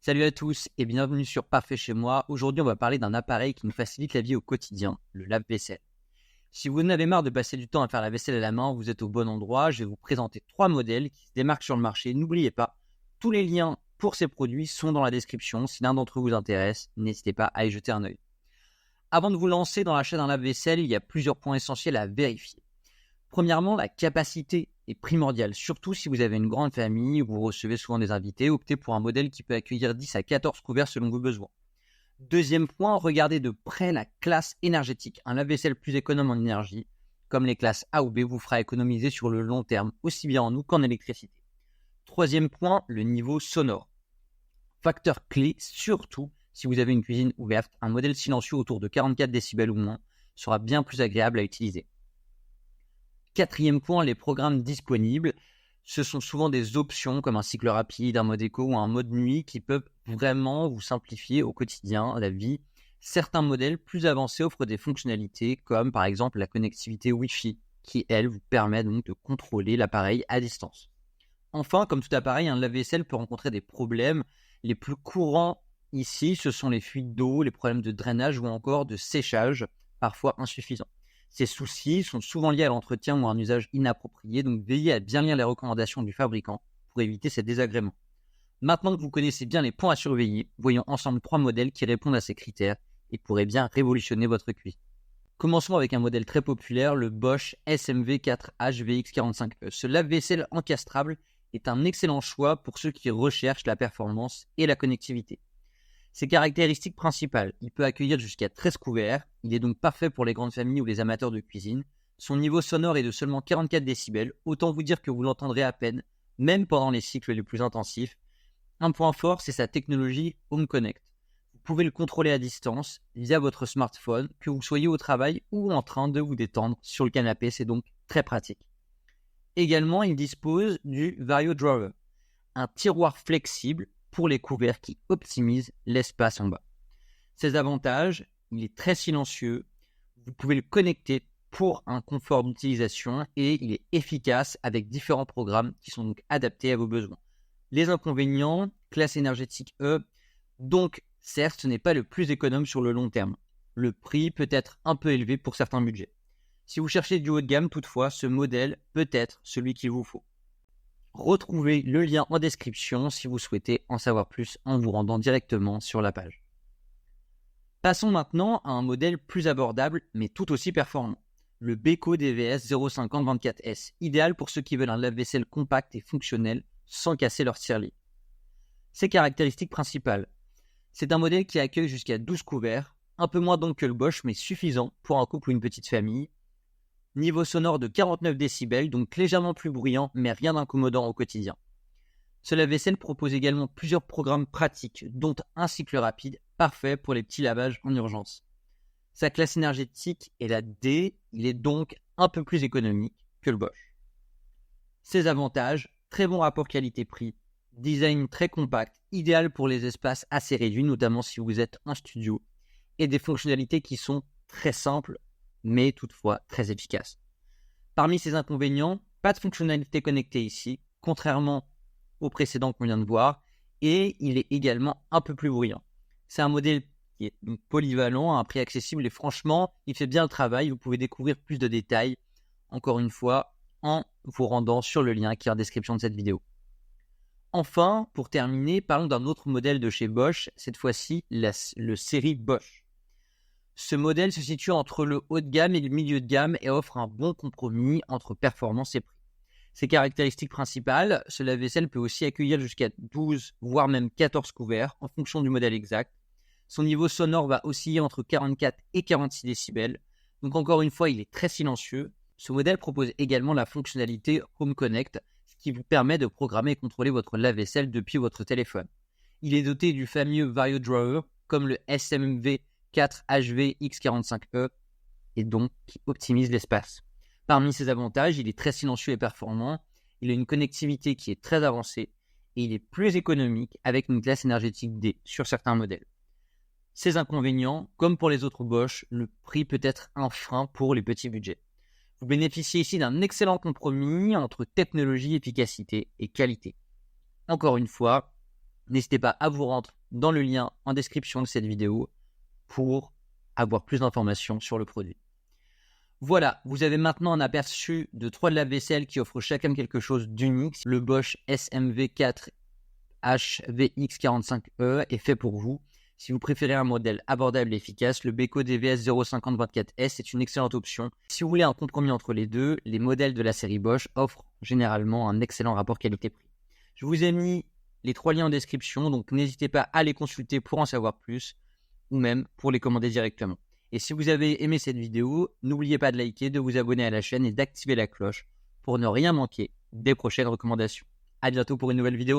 Salut à tous et bienvenue sur Parfait chez moi. Aujourd'hui, on va parler d'un appareil qui nous facilite la vie au quotidien, le lave-vaisselle. Si vous en avez marre de passer du temps à faire la vaisselle à la main, vous êtes au bon endroit. Je vais vous présenter 3 modèles qui se démarquent sur le marché. N'oubliez pas, tous les liens pour ces produits sont dans la description. Si l'un d'entre eux vous intéresse, n'hésitez pas à y jeter un œil. Avant de vous lancer dans l'achat d'un lave-vaisselle, il y a plusieurs points essentiels à vérifier. Premièrement, la capacité est primordiale, surtout si vous avez une grande famille, vous recevez souvent des invités, optez pour un modèle qui peut accueillir 10 à 14 couverts selon vos besoins. Deuxième point, regardez de près la classe énergétique. Un lave-vaisselle plus économe en énergie, comme les classes A ou B, vous fera économiser sur le long terme, aussi bien en eau qu'en électricité. Troisième point, le niveau sonore. Facteur clé, surtout si vous avez une cuisine ouverte, un modèle silencieux autour de 44 décibels ou moins sera bien plus agréable à utiliser. Quatrième point, les programmes disponibles. Ce sont souvent des options comme un cycle rapide, un mode éco ou un mode nuit qui peuvent vraiment vous simplifier au quotidien la vie. Certains modèles plus avancés offrent des fonctionnalités comme par exemple la connectivité Wi-Fi qui, elle, vous permet donc de contrôler l'appareil à distance. Enfin, comme tout appareil, un lave-vaisselle peut rencontrer des problèmes. Les plus courants ici, ce sont les fuites d'eau, les problèmes de drainage ou encore de séchage, parfois insuffisants. Ces soucis sont souvent liés à l'entretien ou à un usage inapproprié, donc veillez à bien lire les recommandations du fabricant pour éviter ces désagréments. Maintenant que vous connaissez bien les points à surveiller, voyons ensemble 3 modèles qui répondent à ces critères et pourraient bien révolutionner votre cuisine. Commençons avec un modèle très populaire, le Bosch SMV4H VX45E. Ce lave-vaisselle encastrable est un excellent choix pour ceux qui recherchent la performance et la connectivité. Ses caractéristiques principales, il peut accueillir jusqu'à 13 couverts, il est donc parfait pour les grandes familles ou les amateurs de cuisine. Son niveau sonore est de seulement 44 décibels, autant vous dire que vous l'entendrez à peine, même pendant les cycles les plus intensifs. Un point fort, c'est sa technologie Home Connect. Vous pouvez le contrôler à distance via votre smartphone, que vous soyez au travail ou en train de vous détendre sur le canapé, c'est donc très pratique. Également, il dispose du Vario Drawer, un tiroir flexible pour les couverts qui optimisent l'espace en bas. Ses avantages, il est très silencieux, vous pouvez le connecter pour un confort d'utilisation et il est efficace avec différents programmes qui sont donc adaptés à vos besoins. Les inconvénients, classe énergétique E, donc certes ce n'est pas le plus économe sur le long terme. Le prix peut être un peu élevé pour certains budgets. Si vous cherchez du haut de gamme toutefois, ce modèle peut être celui qu'il vous faut. Retrouvez le lien en description si vous souhaitez en savoir plus en vous rendant directement sur la page. Passons maintenant à un modèle plus abordable mais tout aussi performant, le Beko DVS 05024S, idéal pour ceux qui veulent un lave-vaisselle compact et fonctionnel sans casser leur tirelire. Ses caractéristiques principales, c'est un modèle qui accueille jusqu'à 12 couverts, un peu moins donc que le Bosch mais suffisant pour un couple ou une petite famille. Niveau sonore de 49 décibels, donc légèrement plus bruyant, mais rien d'incommodant au quotidien. Ce lave-vaisselle propose également plusieurs programmes pratiques, dont un cycle rapide, parfait pour les petits lavages en urgence. Sa classe énergétique est la D, il est donc un peu plus économique que le Bosch. Ses avantages, très bon rapport qualité-prix, design très compact, idéal pour les espaces assez réduits, notamment si vous êtes en studio, et des fonctionnalités qui sont très simples, mais toutefois très efficace. Parmi ces inconvénients, pas de fonctionnalité connectée ici, contrairement au précédent qu'on vient de voir, et il est également un peu plus bruyant. C'est un modèle qui est donc polyvalent, à un prix accessible, et franchement, il fait bien le travail. Vous pouvez découvrir plus de détails, encore une fois, en vous rendant sur le lien qui est en description de cette vidéo. Enfin, pour terminer, parlons d'un autre modèle de chez Bosch, cette fois-ci le série Bosch. Ce modèle se situe entre le haut de gamme et le milieu de gamme et offre un bon compromis entre performance et prix. Ses caractéristiques principales, ce lave-vaisselle peut aussi accueillir jusqu'à 12 voire même 14 couverts en fonction du modèle exact. Son niveau sonore va osciller entre 44 et 46 décibels. Donc encore une fois, il est très silencieux. Ce modèle propose également la fonctionnalité Home Connect, ce qui vous permet de programmer et contrôler votre lave-vaisselle depuis votre téléphone. Il est doté du fameux Vario Drawer comme le SMV 4HVX45E et donc qui optimise l'espace. Parmi ses avantages, il est très silencieux et performant, il a une connectivité qui est très avancée et il est plus économique avec une classe énergétique D sur certains modèles. Ses inconvénients, comme pour les autres Bosch, le prix peut être un frein pour les petits budgets. Vous bénéficiez ici d'un excellent compromis entre technologie, efficacité et qualité. Encore une fois, N'hésitez pas à vous rendre dans le lien en description de cette vidéo pour avoir plus d'informations sur le produit. Voilà, vous avez maintenant un aperçu de 3 lave-vaisselle qui offrent chacun quelque chose d'unique. Le Bosch SMV4 HVX45E est fait pour vous. Si vous préférez un modèle abordable et efficace, le Beko DVS 05024S est une excellente option. Si vous voulez un compromis entre les deux, les modèles de la série Bosch offrent généralement un excellent rapport qualité-prix. Je vous ai mis les 3 liens en description, donc n'hésitez pas à les consulter pour en savoir plus ou même pour les commander directement. Et si vous avez aimé cette vidéo, n'oubliez pas de liker, de vous abonner à la chaîne et d'activer la cloche pour ne rien manquer des prochaines recommandations. À bientôt pour une nouvelle vidéo.